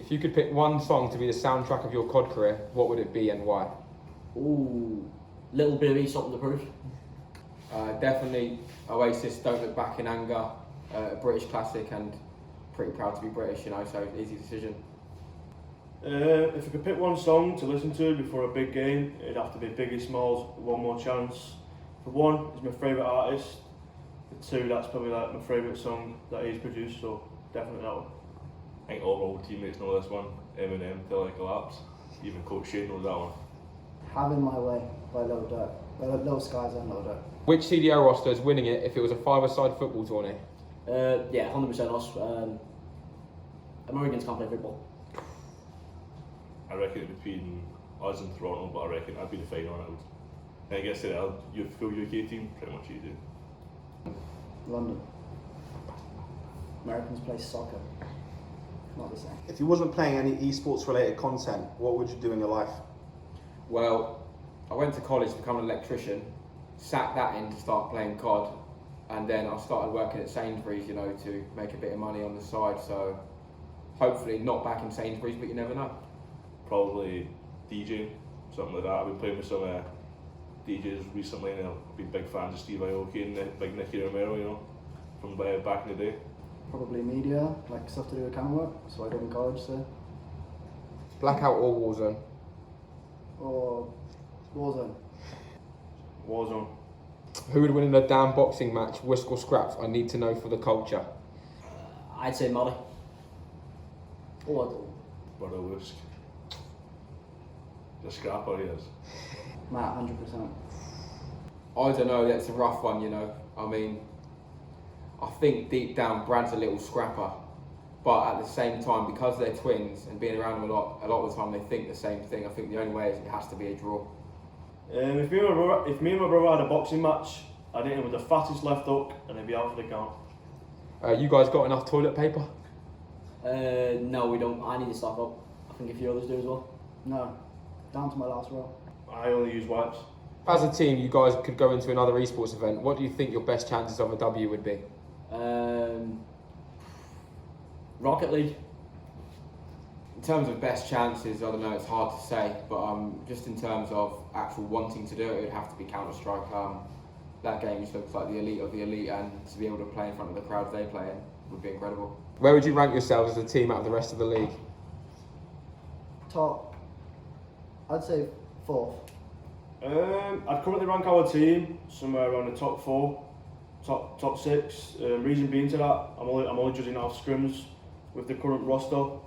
If you could pick one song to be the soundtrack of your COD career, what would it be and why? Ooh, Little Bit of E, Something to Prove. Definitely Oasis, Don't Look Back in Anger, a British classic, and pretty proud to be British, you know, so easy decision. If I could pick one song to listen to before a big game, it'd have to be Biggie Smalls' One More Chance. For one, he's my favourite artist. For two, that's probably like my favourite song that he's produced, so definitely that one. I think all my old teammates know this one. Eminem, Till I Collapse. Even Coach Shane knows that one. Having My Way by Low Skies and Low Dirt. Which CDO roster is winning it if it was a five-a-side football tourney? Yeah, 100% us. Americans can't play football. I reckon it between us and Toronto, but I reckon I'd be the final on it. I guess you'd full UK team, pretty much you do. London. Americans play soccer. Not the same. If you wasn't playing any eSports related content, what would you do in your life? Well, I went to college to become an electrician, sacked that in to start playing COD, and then I started working at Sainsbury's, you know, to make a bit of money on the side, so hopefully not back in Sainsbury's, but you never know. Probably DJ, something like that. I've been playing with some DJs recently, and I've been big fans of Steve Aoki and Big Nicky Romero, you know, from back in the day. Probably media, like stuff to do with camera work, so I did in college, so. Blackout or Warzone? Or Warzone. Warzone. Who would win in a damn boxing match, whisk or scraps? I need to know for the culture. I'd say Molly. Or Brother Whisk. The scrapper he is. Matt, 100%. I don't know, that's a rough one, you know. I mean, I think deep down Brad's a little scrapper, but at the same time, because they're twins and being around them a lot of the time, they think the same thing. I think the only way is it has to be a draw. If me and my brother had a boxing match, I'd hit him with the fattest left hook and he'd be out for the count. You guys got enough toilet paper? no, we don't. I need to stock up. I think a few others do as well. No, down to my last row. I only use wipes. As a team, you guys could go into another esports event. What do you think your best chances of a W would be? Rocket League. In terms of best chances, I don't know, it's hard to say, but just in terms of actual wanting to do it, it would have to be Counter-Strike. That game just looks like the elite of the elite, and to be able to play in front of the crowds they play in would be incredible. Where would you rank yourselves as a team out of the rest of the league? Top, I'd say 4th. I'd currently rank our team somewhere around the top 4, top 6. Reason being to that, I'm only judging off scrims with the current roster.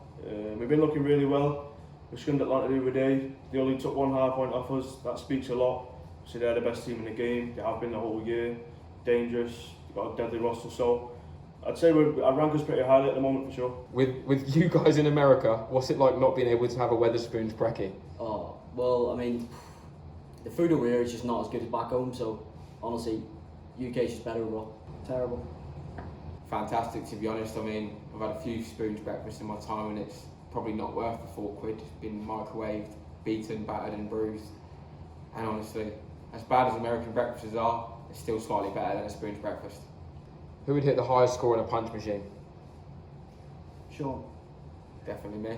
We've been looking really well. We scrimmed Atlanta the other day. They only took 1 hard point off us. That speaks a lot. So they're the best team in the game. They have been the whole year. Dangerous. They've got a deadly roster. So I'd say I'd rank us pretty highly at the moment for sure. With you guys in America, what's it like not being able to have a Weatherspoons brekkie? Oh, well, I mean, the food over here is just not as good as back home, so honestly, UK's just better overall. Terrible. Fantastic, to be honest. I mean, I've had a few spoons breakfast in my time, and it's probably not worth the £4. It's been microwaved, beaten, battered and bruised. And honestly, as bad as American breakfasts are, it's still slightly better than a spoon's breakfast. Who would hit the highest score in a punch machine? Sean. Definitely me.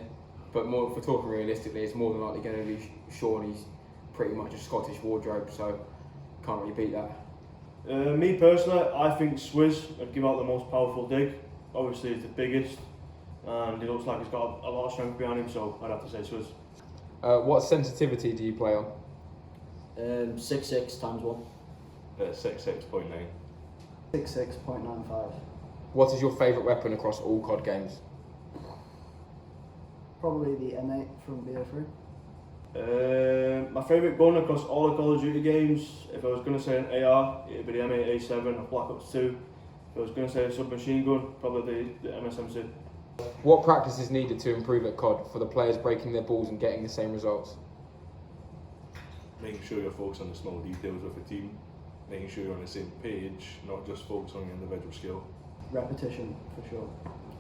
But more, if we're talking realistically, it's more than likely going to be Sean. He's pretty much a Scottish wardrobe, so can't really beat that. Me personally, I think Swizz would give out the most powerful dig. Obviously, he's the biggest, and he looks like he's got a lot of strength behind him, so I'd have to say Swizz. What sensitivity do you play on? 6.6 times 1. 66.9. 66.95. What is your favourite weapon across all COD games? Probably the M8 from BO3. My favourite gun across all the Call of Duty games, if I was going to say an AR, it would be the M8A7 of Black Ops 2. If I was going to say a submachine gun, probably the MSMC. What practice is needed to improve at COD for the players breaking their balls and getting the same results? Making sure you're focused on the small details of the team, making sure you're on the same page, not just focus on your individual skill. Repetition, for sure.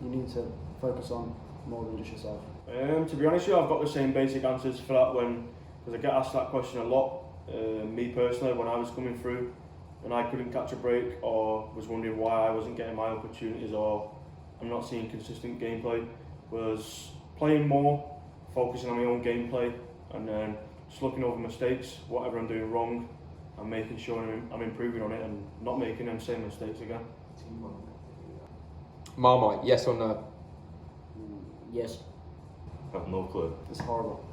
You need to focus on more than just yourself. To be honest with you, I've got the same basic answers for that because I get asked that question a lot. Me personally, when I was coming through and I couldn't catch a break or was wondering why I wasn't getting my opportunities or I'm not seeing consistent gameplay, was playing more, focusing on my own gameplay, and then just looking over mistakes, whatever I'm doing wrong, and making sure I'm improving on it and not making them same mistakes again. Marmite, yes or no? Yes. I have no clue. It's horrible.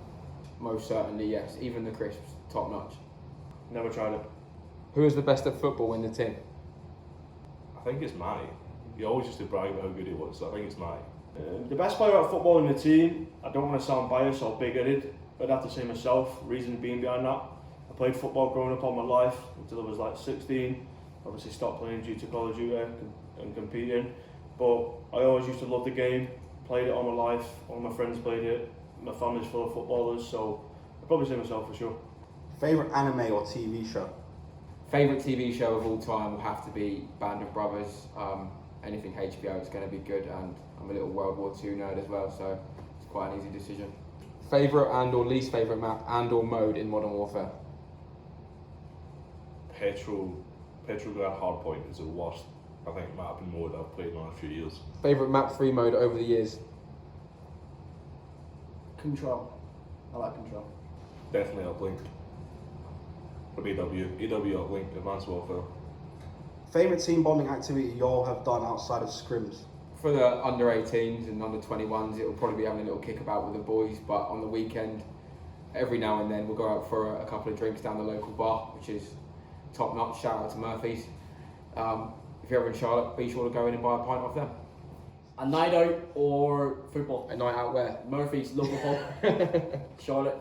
Most certainly, yes. Even the crisps, top notch. Never tried it. Who is the best at football in the team? I think it's Matty. He always used to brag about how good he was, so I think it's Matty. The best player at football in the team, I don't want to sound biased or big-headed, but I'd have to say myself. Reason being behind that, I played football growing up all my life until I was like 16. Obviously stopped playing due to Call of Duty and competing, but I always used to love the game, played it all my life, all my friends played it, my family's full of footballers, so I'd probably say myself for sure. Favourite anime or TV show? Favourite TV show of all time will have to be Band of Brothers. Anything HBO is going to be good, and I'm a little World War II nerd as well, so it's quite an easy decision. Favourite and or least favourite map and or mode in Modern Warfare? Petrograd Hardpoint is the worst, I think, map and mode I've played in the last few years. Favourite map 3 mode over the years? Control. I like Control. Definitely Uplink. From AW Uplink, Advanced Warfare. Favourite team bonding activity you all have done outside of scrims? For the under 18s and under 21s, it will probably be having a little kickabout with the boys, but on the weekend, every now and then we'll go out for a couple of drinks down the local bar, which is top notch. Shout out to Murphy's. If you're ever in Charlotte, be sure to go in and buy a pint off them. A night out or football? A night out where? Murphy's local pub. Charlotte.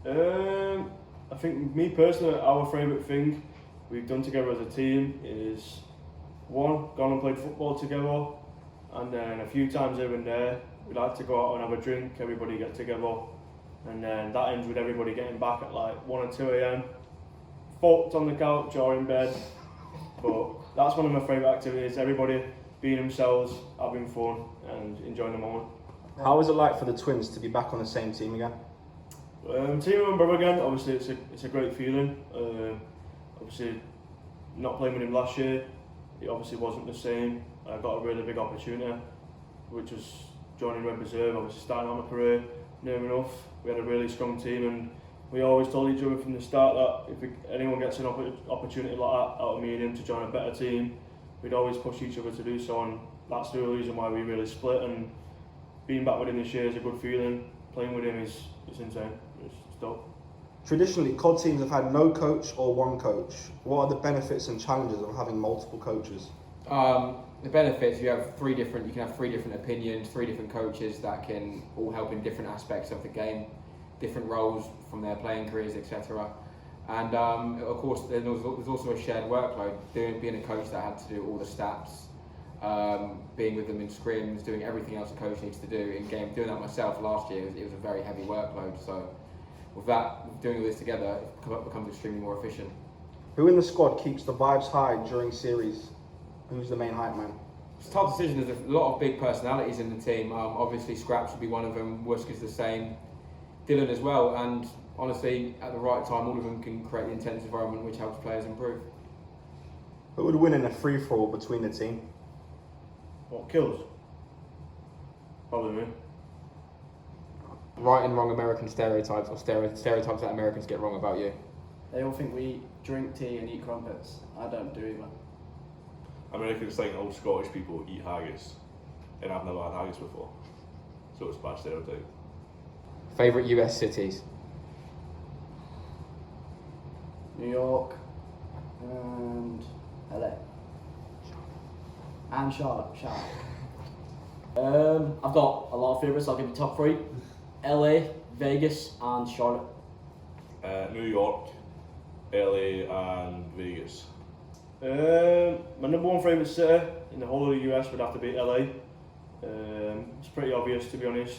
I think me personally, our favourite thing we've done together as a team is one, gone and played football together, and then a few times here and there we like to go out and have a drink, everybody get together, and then that ends with everybody getting back at like 1 or 2 a.m. fucked on the couch or in bed. But that's one of my favourite activities, everybody being themselves, having fun and enjoying the moment. How is it like for the twins to be back on the same team again? Team with my brother again, obviously it's a great feeling. Obviously not playing with him last year, it obviously wasn't the same. I got a really big opportunity, which was joining Red Reserve, obviously starting out my career near enough. We had a really strong team and we always told each other from the start that if anyone gets an opportunity like that out of me and him to join a better team, we'd always push each other to do so, and that's the reason why we really split. And being back with him this year is a good feeling. Playing with him is insane. It's dope. Traditionally, COD teams have had no coach or one coach. What are the benefits and challenges of having multiple coaches? The benefits, you can have three different opinions, 3 different coaches that can all help in different aspects of the game, different roles from their playing careers, etc. And of course, there's also a shared workload. Being a coach that had to do all the stats, being with them in scrims, doing everything else a coach needs to do in game. Doing that myself last year, it was a very heavy workload. So with that, doing all this together, it becomes extremely more efficient. Who in the squad keeps the vibes high during series? Who's the main hype man? It's a tough decision. There's a lot of big personalities in the team. Obviously, Scraps would be one of them. Wusker's the same. Dylan as well. And honestly, at the right time, all of them can create the intense environment which helps players improve. Who would win in a free-for-all between the team? What kills? Probably me. Right and wrong American stereotypes or stereotypes that Americans get wrong about you? They all think we drink tea and eat crumpets. I don't do either. Americans think all Scottish people eat haggis, and I've never had haggis before, so it's a bad stereotype. Favourite US cities? New York and LA. And Charlotte. I've got a lot of favourites. I'll give you top 3: LA, Vegas, and Charlotte. New York, LA, and Vegas. My number one favourite city in the whole of the US would have to be LA. It's pretty obvious, to be honest.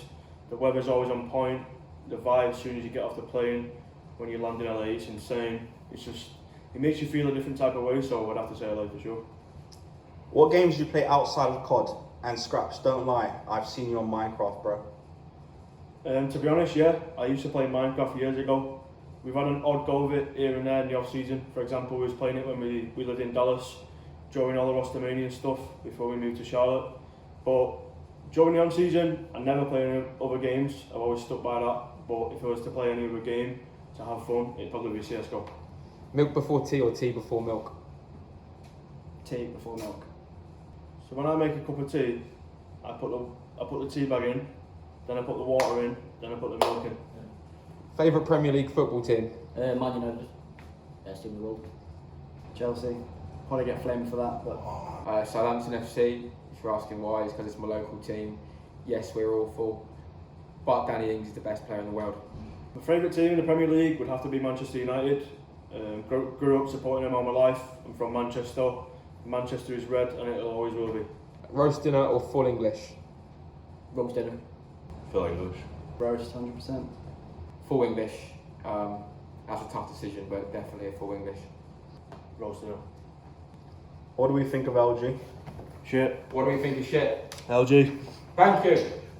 The weather's always on point. The vibe as soon as you get off the plane, when you land in LA, it's insane. It makes you feel a different type of way, so I'd have to say LA for sure. What games do you play outside of COD? And Scraps, don't lie, I've seen you on Minecraft, bro. To be honest, yeah, I used to play Minecraft years ago. We've had an odd go of it here and there in the off season. For example, we was playing it when we lived in Dallas, during all the Rostamania stuff before we moved to Charlotte. But During the on season, I never play any other games. I've always stuck by that. But if I was to play any other game to have fun, it'd probably be CS:GO. Milk before tea or tea before milk? Tea before milk. So when I make a cup of tea, I put the tea bag in, then I put the water in, then I put the milk in. Favourite Premier League football team? Man United, best team in the world. Chelsea. Probably get flamed for that, but Southampton FC, if you're asking why, it's because it's my local team. Yes, we're awful, but Danny Ings is the best player in the world. My favourite team in the Premier League would have to be Manchester United. Grew up supporting them all my life. I'm from Manchester. Manchester is red and it always will be. Roast dinner or full English? Roast dinner. Full English. roast 100%. Full English. That's a tough decision, but definitely a full English. Roast dinner. What do we think of LG? Shit. What do we think of shit? LG. Thank you.